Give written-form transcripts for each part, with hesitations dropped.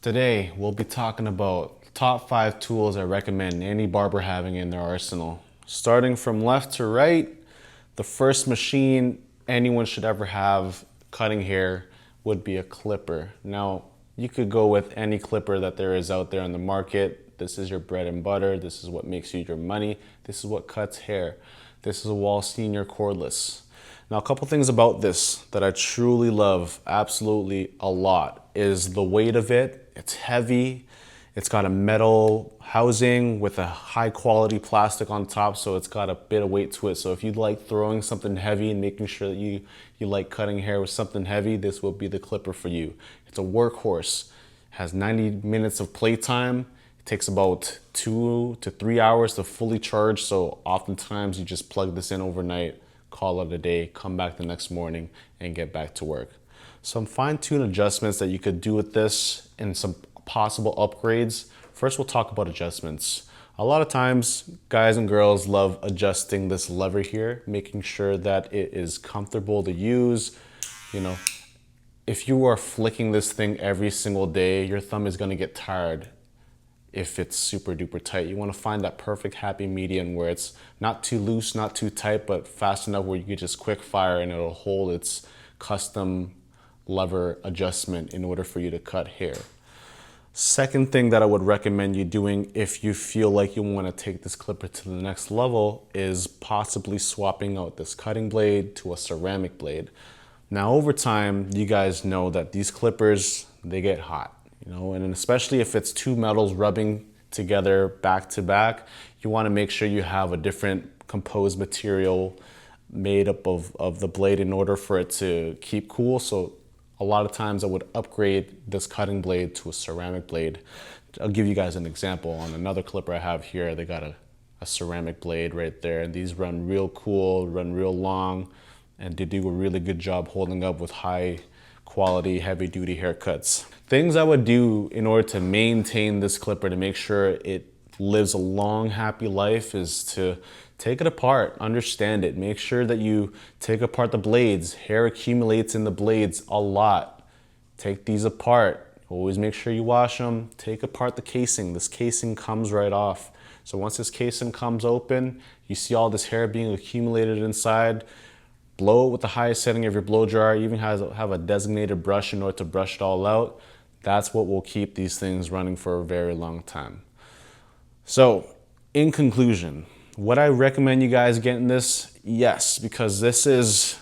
Today, we'll be talking about top 5 tools I recommend any barber having in their arsenal. Starting from left to right, the first machine anyone should ever have cutting hair would be a clipper. Now, you could go with any clipper that there is out there on the market. This is your bread and butter. This is what makes you your money. This is what cuts hair. This is a Wall Senior cordless. Now, a couple things about this that I truly love absolutely a lot is the weight of it. It's heavy. It's got a metal housing with a high quality plastic on top, so it's got a bit of weight to it. So if you like throwing something heavy and making sure that you like cutting hair with something heavy, this will be the clipper for you. It's a workhorse. It has 90 minutes of playtime. It takes about 2 to 3 hours to fully charge, so oftentimes you just plug this in overnight, call it a day, come back the next morning, and get back to work. Some fine-tune adjustments that you could do with this and some possible upgrades. First, we'll talk about adjustments. A lot of times, guys and girls love adjusting this lever here, making sure that it is comfortable to use. You know, if you are flicking this thing every single day, your thumb is gonna get tired if it's super duper tight. You wanna find that perfect happy medium where it's not too loose, not too tight, but fast enough where you can just quick fire and it'll hold its custom lever adjustment in order for you to cut hair. Second thing that I would recommend you doing if you feel like you want to take this clipper to the next level is possibly swapping out this cutting blade to a ceramic blade. Now over time, you guys know that these clippers, they get hot, and especially if it's two metals rubbing together back to back, you want to make sure you have a different composed material made up of the blade in order for it to keep cool. So a lot of times I would upgrade this cutting blade to a ceramic blade. I'll give you guys an example. On another clipper I have here, they got a ceramic blade right there, and these run real cool, run real long, and they do a really good job holding up with high quality, heavy duty haircuts. Things I would do in order to maintain this clipper to make sure it lives a long, happy life is to take it apart, understand it, make sure that you take apart the blades. Hair accumulates in the blades a lot. Take these apart. Always make sure you wash them. Take apart the casing. This casing comes right off. So once this casing comes open, you see all this hair being accumulated inside. Blow it with the highest setting of your blow dryer. You even have a designated brush in order to brush it all out. That's what will keep these things running for a very long time. So, in conclusion, would I recommend you guys getting this? Yes, because this is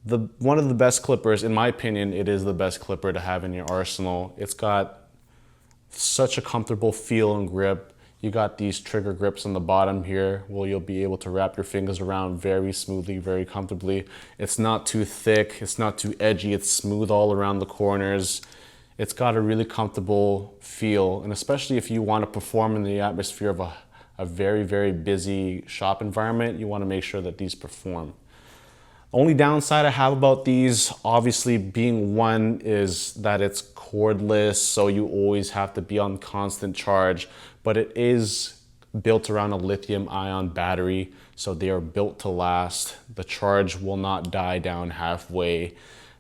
one of the best clippers. In my opinion, it is the best clipper to have in your arsenal. It's got such a comfortable feel and grip. You got these trigger grips on the bottom here where you'll be able to wrap your fingers around very smoothly, very comfortably. It's not too thick, it's not too edgy, it's smooth all around the corners. It's got a really comfortable feel, and especially if you want to perform in the atmosphere of a very, very busy shop environment, you want to make sure that these perform. Only downside I have about these, obviously being one, is that it's cordless, so you always have to be on constant charge, but it is built around a lithium-ion battery, so they are built to last. The charge will not die down halfway.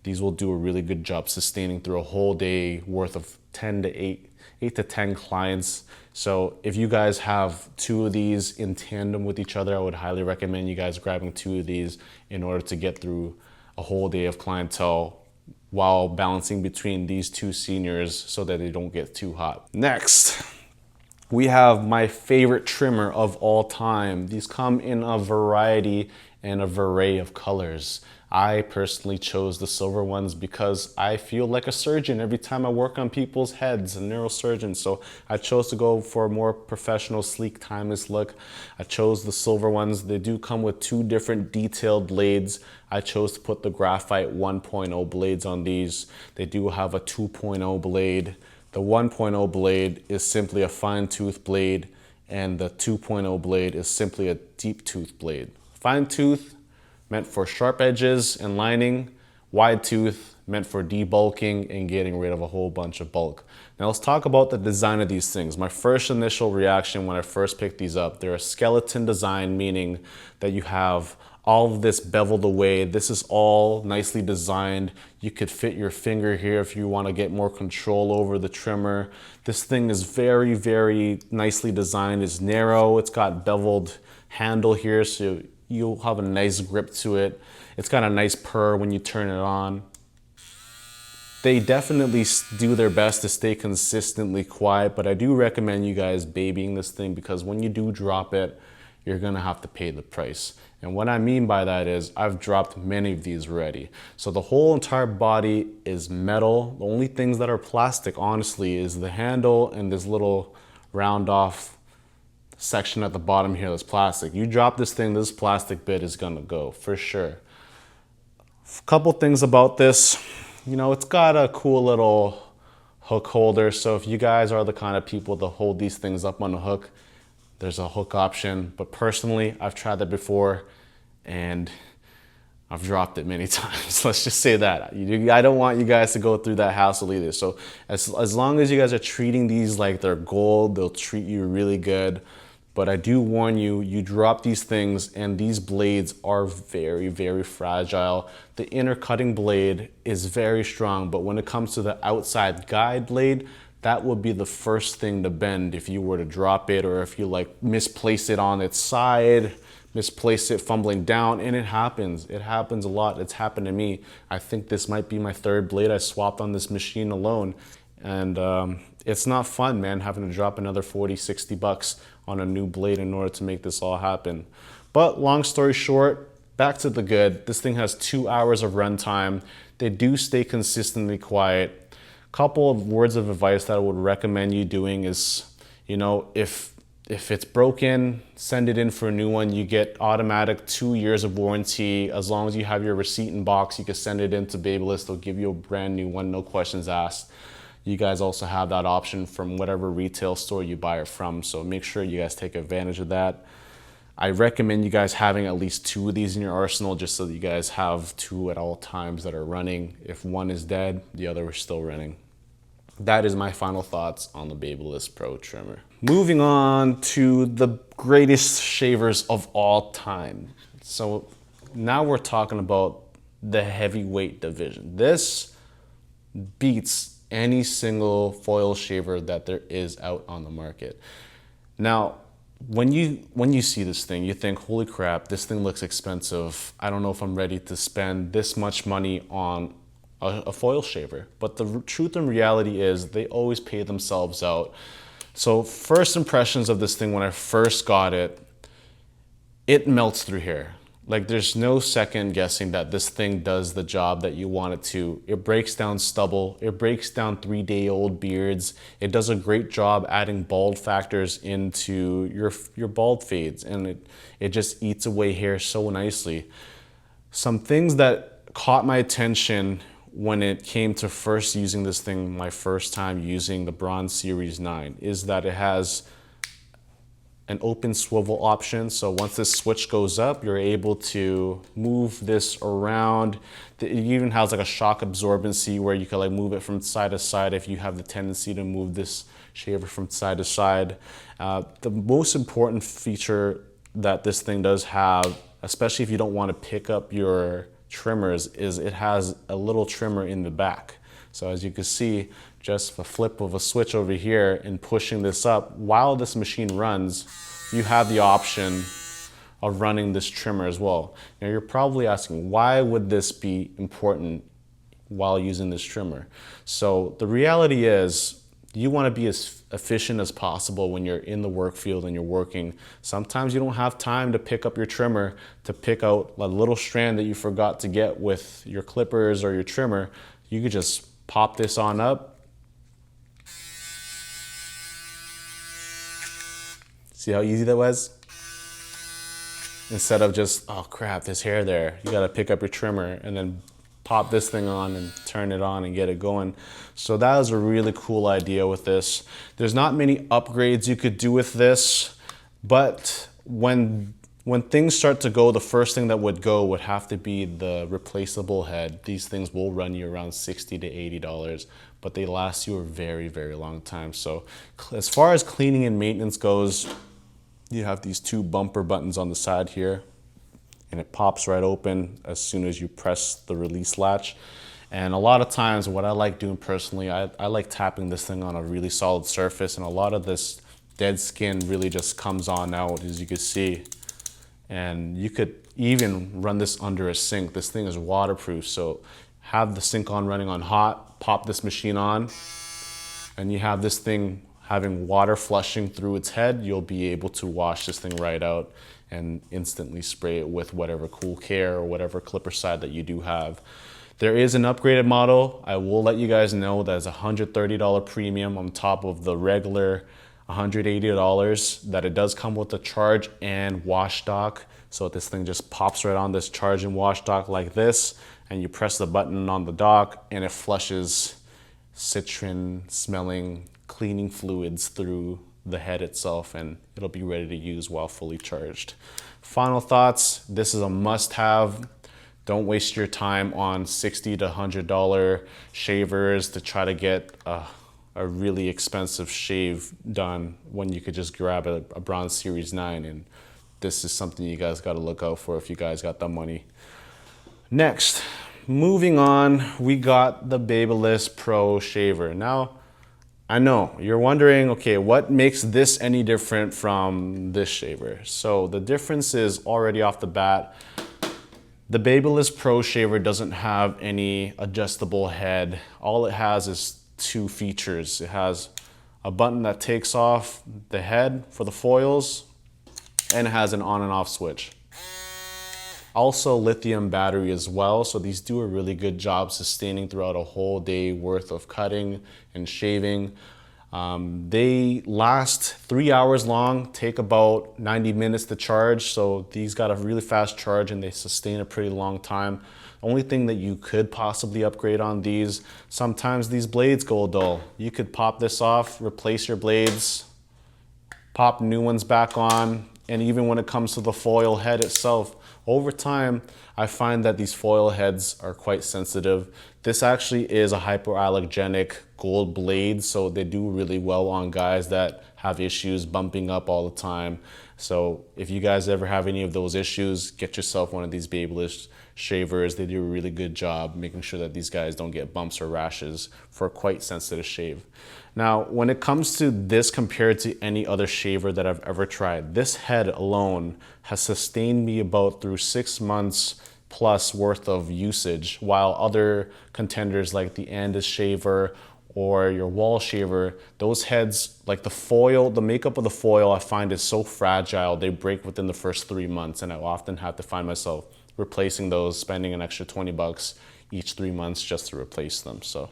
These will do a really good job sustaining through a whole day worth of 8 to 10 clients. So if you guys have two of these in tandem with each other, I would highly recommend you guys grabbing two of these in order to get through a whole day of clientele while balancing between these two seniors so that they don't get too hot. Next, we have my favorite trimmer of all time. These come in a variety and a array of colors. I personally chose the silver ones because I feel like a surgeon every time I work on people's heads, a neurosurgeon. So I chose to go for a more professional, sleek, timeless look. I chose the silver ones. They do come with two different detailed blades. I chose to put the graphite 1.0 blades on these. They do have a 2.0 blade. The 1.0 blade is simply a fine tooth blade, and the 2.0 blade is simply a deep tooth blade. Fine tooth meant for sharp edges and lining, wide tooth meant for debulking and getting rid of a whole bunch of bulk. Now let's talk about the design of these things. My first initial reaction when I first picked these up, they're a skeleton design, meaning that you have All of this beveled away. This is all nicely designed. You could fit your finger here if you want to get more control over the trimmer. This thing is very, very nicely designed. It's narrow. It's got beveled handle here, so you'll have a nice grip to it. It's got a nice purr when you turn it on. They definitely do their best to stay consistently quiet, but I do recommend you guys babying this thing, because when you do drop it, you're gonna have to pay the price. And what I mean by that is I've dropped many of these already. So the whole entire body is metal. The only things that are plastic, honestly, is the handle and this little round off section at the bottom here that's plastic. You drop this thing, this plastic bit is gonna go for sure. A couple things about this. You know, it's got a cool little hook holder. So if you guys are the kind of people that hold these things up on a hook, there's a hook option. But personally, I've tried that before and I've dropped it many times. Let's just say that. I don't want you guys to go through that hassle either. So as long as you guys are treating these like they're gold, they'll treat you really good. But I do warn you, you drop these things and these blades are very, very fragile. The inner cutting blade is very strong, but when it comes to the outside guide blade, that would be the first thing to bend if you were to drop it, or if you like misplace it on its side, misplace it fumbling down, and it happens. It happens a lot. It's happened to me. I think this might be my third blade I swapped on this machine alone. And it's not fun, man, having to drop another 40, 60 bucks on a new blade in order to make this all happen. But long story short, back to the good. This thing has 2 hours of runtime. They do stay consistently quiet. Couple of words of advice that I would recommend you doing is, you know, if it's broken, send it in for a new one. You get automatic 2 years of warranty. As long as you have your receipt in box, you can send it into Babylist. They'll give you a brand new one, no questions asked. You guys also have that option from whatever retail store you buy it from. So make sure you guys take advantage of that. I recommend you guys having at least 2 of these in your arsenal, just so that you guys have 2 at all times that are running. If one is dead, the other is still running. That is my final thoughts on the Babylist Pro trimmer. Moving on to the greatest shavers of all time. So now we're talking about the heavyweight division. This beats any single foil shaver that there is out on the market. Now, when you see this thing, you think, holy crap, this thing looks expensive. I don't know if I'm ready to spend this much money on a foil shaver. But the truth and reality is they always pay themselves out. So first impressions of this thing when I first got it, it melts through hair. Like, there's no second guessing that this thing does the job that you want it to. It breaks down stubble. It breaks down 3-day-old beards. It does a great job adding bald factors into your bald fades, and it just eats away hair so nicely. Some things that caught my attention when it came to first using this thing, my first time using the Bronze Series 9, is that it has an open swivel option. So once this switch goes up, you're able to move this around. It even has like a shock absorbency where you can like move it from side to side if you have the tendency to move this shaver from side to side. The most important feature that this thing does have, especially if you don't want to pick up your trimmers, is it has a little trimmer in the back. So as you can see, just a flip of a switch over here and pushing this up, while this machine runs, you have the option of running this trimmer as well. Now you're probably asking, why would this be important while using this trimmer? So the reality is, you want to be as efficient as possible when you're in the work field and you're working. Sometimes you don't have time to pick up your trimmer to pick out a little strand that you forgot to get with your clippers or your trimmer. You could just pop this on up. See how easy that was? Instead of just, oh crap, there's hair there. You gotta pick up your trimmer and then pop this thing on and turn it on and get it going. So that was a really cool idea with this. There's not many upgrades you could do with this, but when things start to go, the first thing that would go would have to be the replaceable head. These things will run you around $60 to $80, but they last you a very, very long time. So as far as cleaning and maintenance goes, you have these 2 bumper buttons on the side here. and it pops right open as soon as you press the release latch. And a lot of times what I like doing personally, I like tapping this thing on a really solid surface, and a lot of this dead skin really just comes on out, as you can see. And you could even run this under a sink. This thing is waterproof, so have the sink on running on hot, pop this machine on, and you have this thing having water flushing through its head. You'll be able to wash this thing right out and instantly spray it with whatever Cool Care or whatever clipper side that you do have. There is an upgraded model. I will let you guys know that's a $130 premium on top of the regular $180, that it does come with a charge and wash dock. So this thing just pops right on this charge and wash dock like this, and you press the button on the dock and it flushes citron smelling cleaning fluids through the head itself, and it'll be ready to use while fully charged. Final thoughts, this is a must-have. Don't waste your time on $60 to $100 shavers to try to get a really expensive shave done when you could just grab a Bronze Series 9, and this is something you guys got to look out for if you guys got the money. Next, moving on, we got the Babyliss Pro shaver. Now, I know you're wondering, okay, what makes this any different from this shaver? So the difference is already off the bat. The Babyliss Pro shaver doesn't have any adjustable head. All it has is two features. It has a button that takes off the head for the foils, and it has an on and off switch. Also lithium battery as well, so these do a really good job sustaining throughout a whole day worth of cutting and shaving. They last 3 hours long, take about 90 minutes to charge, so these got a really fast charge and they sustain a pretty long time. The only thing that you could possibly upgrade on these, sometimes these blades go dull. You could pop this off, replace your blades, pop new ones back on, and even when it comes to the foil head itself, over time, I find that these foil heads are quite sensitive. This actually is a hypoallergenic gold blade, so they do really well on guys that have issues bumping up all the time. So if you guys ever have any of those issues, get yourself one of these Babyliss shavers. They do a really good job making sure that these guys don't get bumps or rashes for a quite sensitive shave. Now, when it comes to this compared to any other shaver that I've ever tried, this head alone has sustained me about through 6 months plus worth of usage, while other contenders like the Andis shaver or your wall shaver, those heads, like the foil, the makeup of the foil, I find is so fragile, they break within the first 3 months, and I often have to find myself replacing those, spending an extra 20 bucks each 3 months just to replace them. So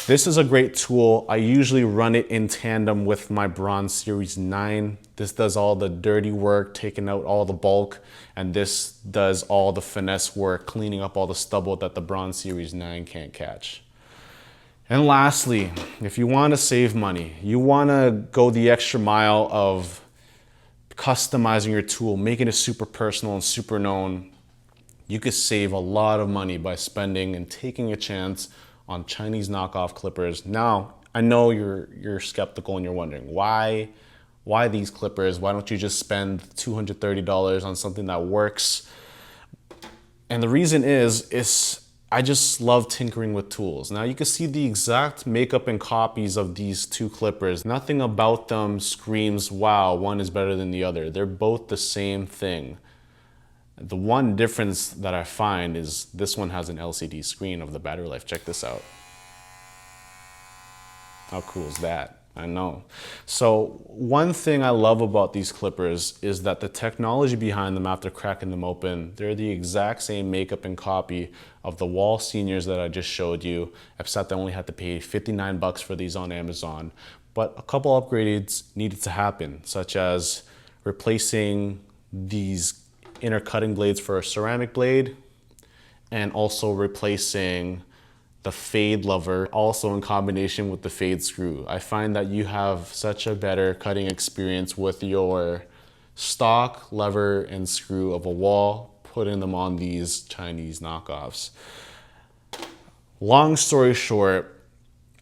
this is a great tool. I usually run it in tandem with my Bronze Series 9. This does all the dirty work, taking out all the bulk, and this does all the finesse work, cleaning up all the stubble that the Bronze Series 9 can't catch. And lastly, if you want to save money, you want to go the extra mile of customizing your tool, making it super personal and super known, you could save a lot of money by spending and taking a chance on Chinese knockoff clippers. Now, I know you're skeptical and you're wondering, why these clippers? Why don't you just spend $230 on something that works? And the reason is I just love tinkering with tools. Now you can see the exact makeup and copies of these two clippers. Nothing about them screams, wow, one is better than the other. They're both the same thing. The one difference that I find is this one has an LCD screen of the battery life. Check this out. How cool is that? I know. So one thing I love about these clippers is that the technology behind them, after cracking them open, they're the exact same makeup and copy of the wall seniors that I just showed you, except I only had to pay 59 bucks for these on Amazon. But a couple upgrades needed to happen, such as replacing these inner cutting blades for a ceramic blade, and also replacing the fade lever, also in combination with the fade screw. I find that you have such a better cutting experience with your stock lever and screw of a wall, putting them on these Chinese knockoffs. Long story short,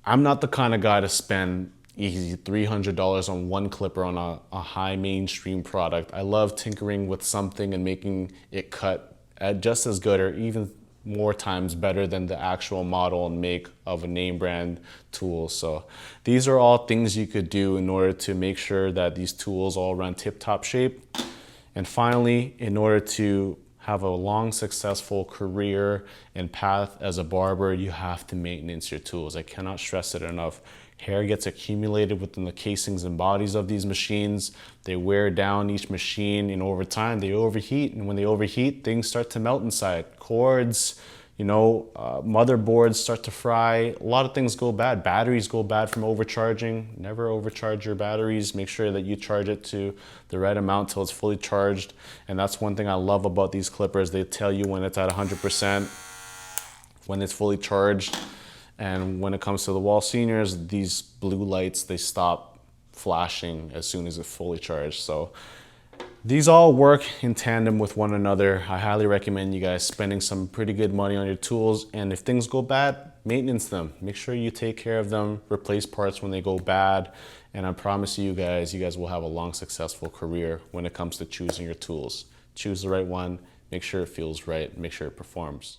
I'm not the kind of guy to spend easy $300 on one clipper on a high mainstream product. I love tinkering with something and making it cut just as good or even more times better than the actual model and make of a name brand tool. So these are all things you could do in order to make sure that these tools all run tip-top shape. And finally, in order to have a long, successful career and path as a barber, you have to maintenance your tools. I cannot stress it enough. Hair gets accumulated within the casings and bodies of these machines. They wear down each machine, and over time they overheat. And when they overheat, things start to melt inside. Cords, motherboards start to fry. A lot of things go bad. Batteries go bad from overcharging. Never overcharge your batteries. Make sure that you charge it to the right amount till it's fully charged. And that's one thing I love about these clippers. They tell you when it's at 100%, when it's fully charged. And when it comes to the wall seniors, these blue lights, they stop flashing as soon as it's fully charged. So these all work in tandem with one another. I highly recommend you guys spending some pretty good money on your tools. And if things go bad, maintenance them. Make sure you take care of them, replace parts when they go bad. And I promise you guys will have a long, successful career when it comes to choosing your tools. Choose the right one, make sure it feels right, make sure it performs.